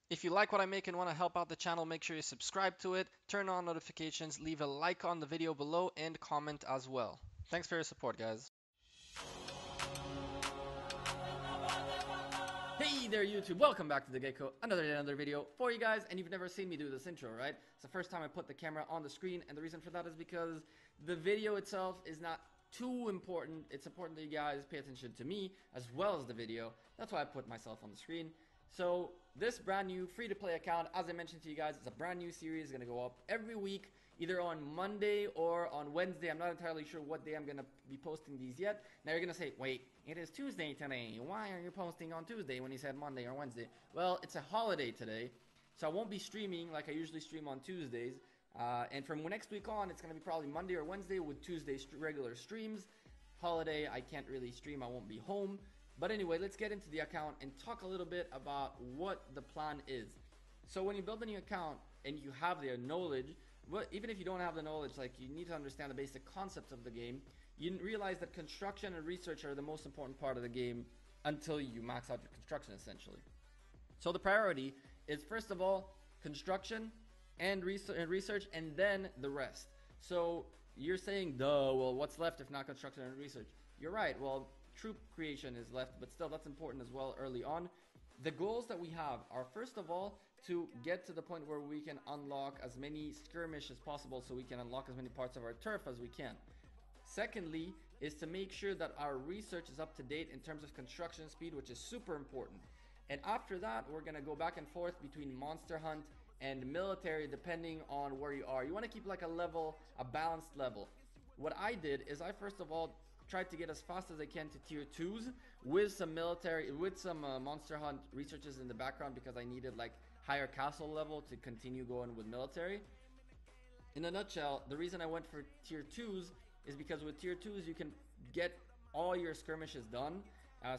If you like what I make and want to help out the channel, make sure you subscribe to it, turn on notifications, leave a like on the video below, and comment as well. Thanks for your support, guys. Hey there YouTube, welcome back to the Gecko, another video for you guys, and you've never seen me do this intro, right? It's the first time I put the camera on the screen, and the reason for that is because the video itself is not too important. It's important that you guys pay attention to me as well as the video. That's why I put myself on the screen. So this brand new free-to-play account, as I mentioned to you guys, it's a brand new series, going to go up every week, either on Monday or on Wednesday. I'm not entirely sure what day I'm going to be posting these yet. Now you're going to say, wait, it is Tuesday today. Why are you posting on Tuesday when you said Monday or Wednesday? Well, it's a holiday today, so I won't be streaming like I usually stream on Tuesdays. And from next week on, it's going to be probably Monday or Wednesday with Tuesday regular streams. Holiday, I can't really stream. I won't be home. But anyway, let's get into the account and talk a little bit about what the plan is. So when you build a new account and you have the knowledge, even if you don't have the knowledge, like you need to understand the basic concepts of the game, you realize that construction and research are the most important part of the game until you max out your construction, essentially. So the priority is, first of all, construction and research, and then the rest. So you're saying, duh, well, what's left if not construction and research? You're right. Well, troop creation is left, but still that's important as well early on. The goals that we have are, first of all, to get to the point where we can unlock as many skirmish as possible, so we can unlock as many parts of our turf as we can. Secondly is to make sure that our research is up to date in terms of construction speed, which is super important. And after that, we're going to go back and forth between monster hunt and military, depending on where you are. You want to keep like a balanced level. What I did is I first of all tried to get as fast as I can to tier 2s with some military, with some monster hunt researches in the background, because I needed like higher castle level to continue going with military. In a nutshell, the reason I went for tier 2s is because with tier 2s you can get all your skirmishes done.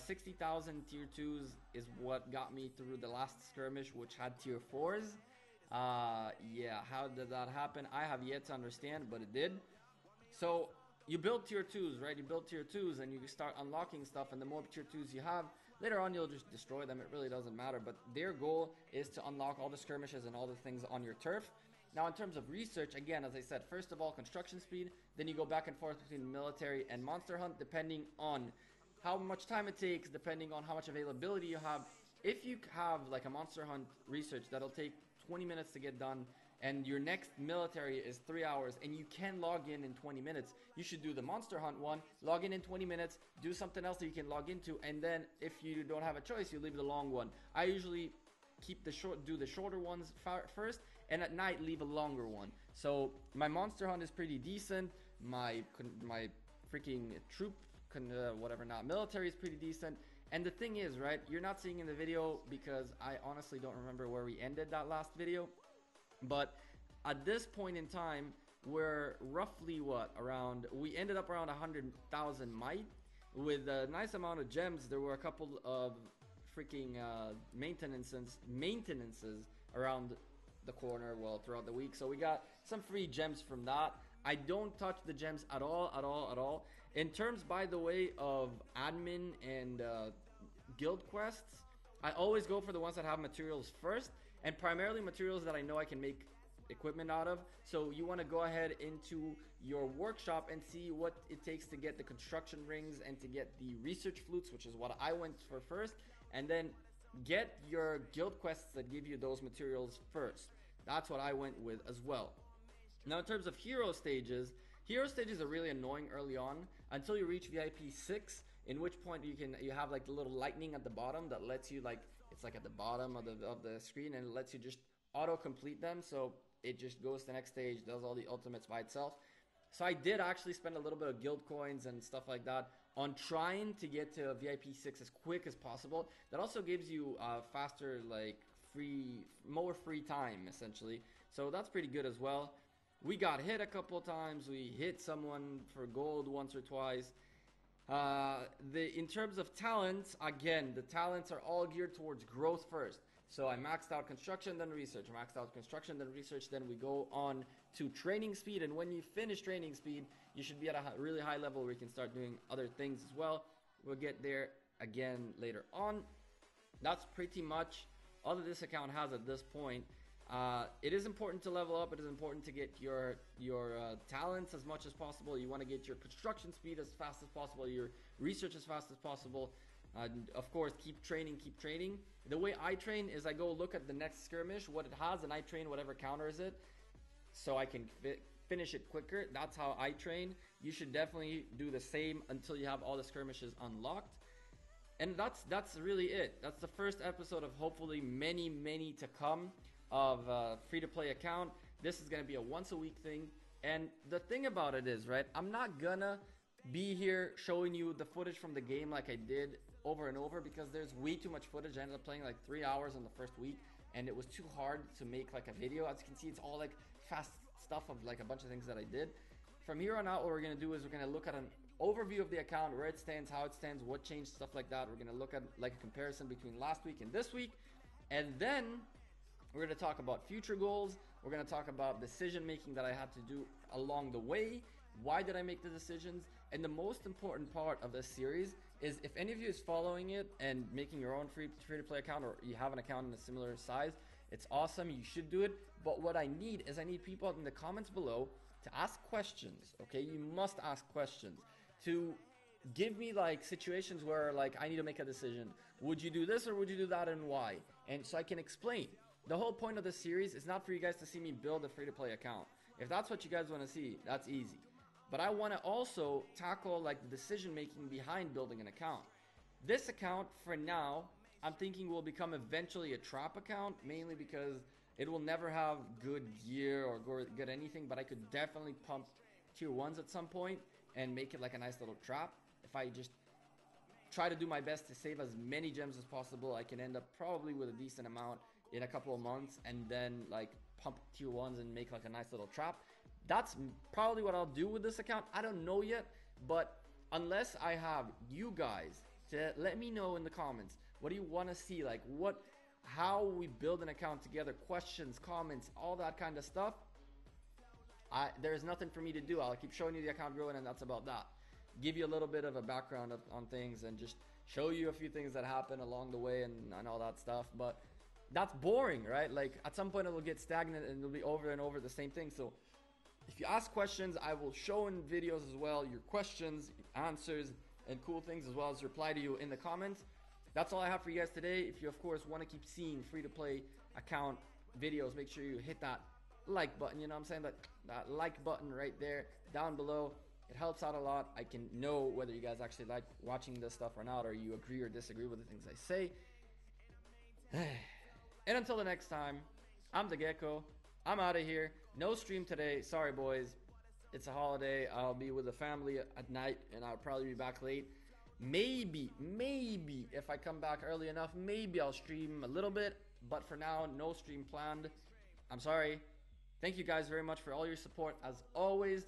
60,000 tier 2s is what got me through the last skirmish, which had tier 4s. Yeah, how did that happen? I have yet to understand, but it did. So you build tier 2s, right? You build tier 2s and you start unlocking stuff, and the more tier 2s you have, later on you'll just destroy them. It really doesn't matter, but their goal is to unlock all the skirmishes and all the things on your turf. Now in terms of research, again, as I said, first of all, construction speed, then you go back and forth between military and monster hunt, depending on how much time it takes, depending on how much availability you have. If you have like a monster hunt research that'll take 20 minutes to get done, and your next military is 3 hours, and you can log in 20 minutes, you should do the monster hunt one, log in 20 minutes, do something else that you can log into, and then if you don't have a choice, you leave the long one. I usually do the shorter ones first, and at night leave a longer one. So my monster hunt is pretty decent. My freaking troop military is pretty decent. And the thing is, right, you're not seeing in the video because I honestly don't remember where we ended that last video. But at this point in time, we're roughly we ended up around 100,000 might with a nice amount of gems. There were a couple of freaking maintenances around the corner, well, throughout the week. So we got some free gems from that. I don't touch the gems at all. In terms, by the way, of admin and guild quests, I always go for the ones that have materials first, and primarily materials that I know I can make equipment out of. So you want to go ahead into your workshop and see what it takes to get the construction rings and to get the research flutes, which is what I went for first, and then get your guild quests that give you those materials first. That's what I went with as well. Now in terms of hero stages are really annoying early on until you reach VIP 6, in which point you have like the little lightning at the bottom that lets you, like, it's like at the bottom of the screen, and it lets you just auto complete them. So it just goes to the next stage, does all the ultimates by itself. So I did actually spend a little bit of guild coins and stuff like that on trying to get to VIP 6 as quick as possible. That also gives you faster, like more free time essentially. So that's pretty good as well. We got hit a couple of times. We hit someone for gold once or twice. In terms of talents, again, the talents are all geared towards growth first. So I maxed out construction, then research, maxed out construction, then research, then we go on to training speed. And when you finish training speed, you should be at a really high level where you can start doing other things as well. We'll get there again later on. That's pretty much all that this account has at this point. It is important to level up. It is important to get your talents as much as possible. You want to get your construction speed as fast as possible, your research as fast as possible. Of course, keep training, keep training. The way I train is I go look at the next skirmish, what it has, and I train whatever counters it, so I can finish it quicker. That's how I train. You should definitely do the same until you have all the skirmishes unlocked. And that's really it. That's the first episode of hopefully many to come of free-to-play account. This is gonna be a once-a-week thing. And the thing about it is, right, I'm not gonna be here showing you the footage from the game like I did over and over, because there's way too much footage. I ended up playing like 3 hours in the first week, and it was too hard to make like a video. As you can see, it's all like fast stuff of like a bunch of things that I did. From here on out, what we're gonna do is we're gonna look at an overview of the account, where it stands, how it stands, what changed, stuff like that. We're gonna look at like a comparison between last week and this week, and then we're gonna talk about future goals. We're gonna talk about decision making that I had to do along the way. Why did I make the decisions? And the most important part of this series is, if any of you is following it and making your own free-to-play account, or you have an account in a similar size, it's awesome. You should do it. But what I need is I need people in the comments below to ask questions. Okay, you must ask questions to give me like situations where like I need to make a decision. Would you do this or would you do that, and why? And so I can explain. The whole point of this series is not for you guys to see me build a free-to-play account. If that's what you guys want to see, that's easy. But I want to also tackle like the decision making behind building an account. This account, for now, I'm thinking will become eventually a trap account, mainly because it will never have good gear or good anything, but I could definitely pump tier 1s at some point and make it like a nice little trap. If I just try to do my best to save as many gems as possible, I can end up probably with a decent amount in a couple of months, and then like pump tier 1s and make like a nice little trap. That's probably what I'll do with this account. I don't know yet, but unless I have you guys to let me know in the comments, what do you want to see? Like how we build an account together, questions, comments, all that kind of stuff. There's nothing for me to do. I'll keep showing you the account growing, and that's about that. Give you a little bit of a background on things, and just show you a few things that happen along the way, and all that stuff. But that's boring, right? Like at some point it'll get stagnant and it'll be over and over the same thing. So if you ask questions, I will show in videos as well your questions, answers, and cool things, as well as reply to you in the comments. That's all I have for you guys today. If you, of course, want to keep seeing free-to-play account videos, make sure you hit that like button. You know what I'm saying? That like button right there down below. It helps out a lot. I can know whether you guys actually like watching this stuff or not, or you agree or disagree with the things I say. And until the next time, I'm the Gecko. I'm out of here. No stream today. Sorry, boys. It's a holiday. I'll be with the family at night, and I'll probably be back late. Maybe, if I come back early enough, maybe I'll stream a little bit. But for now, no stream planned. I'm sorry. Thank you guys very much for all your support, as always.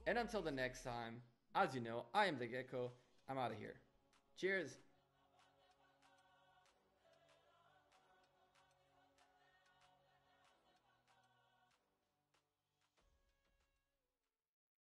And until the next time, as you know, I am the Gecko. I'm out of here. Cheers.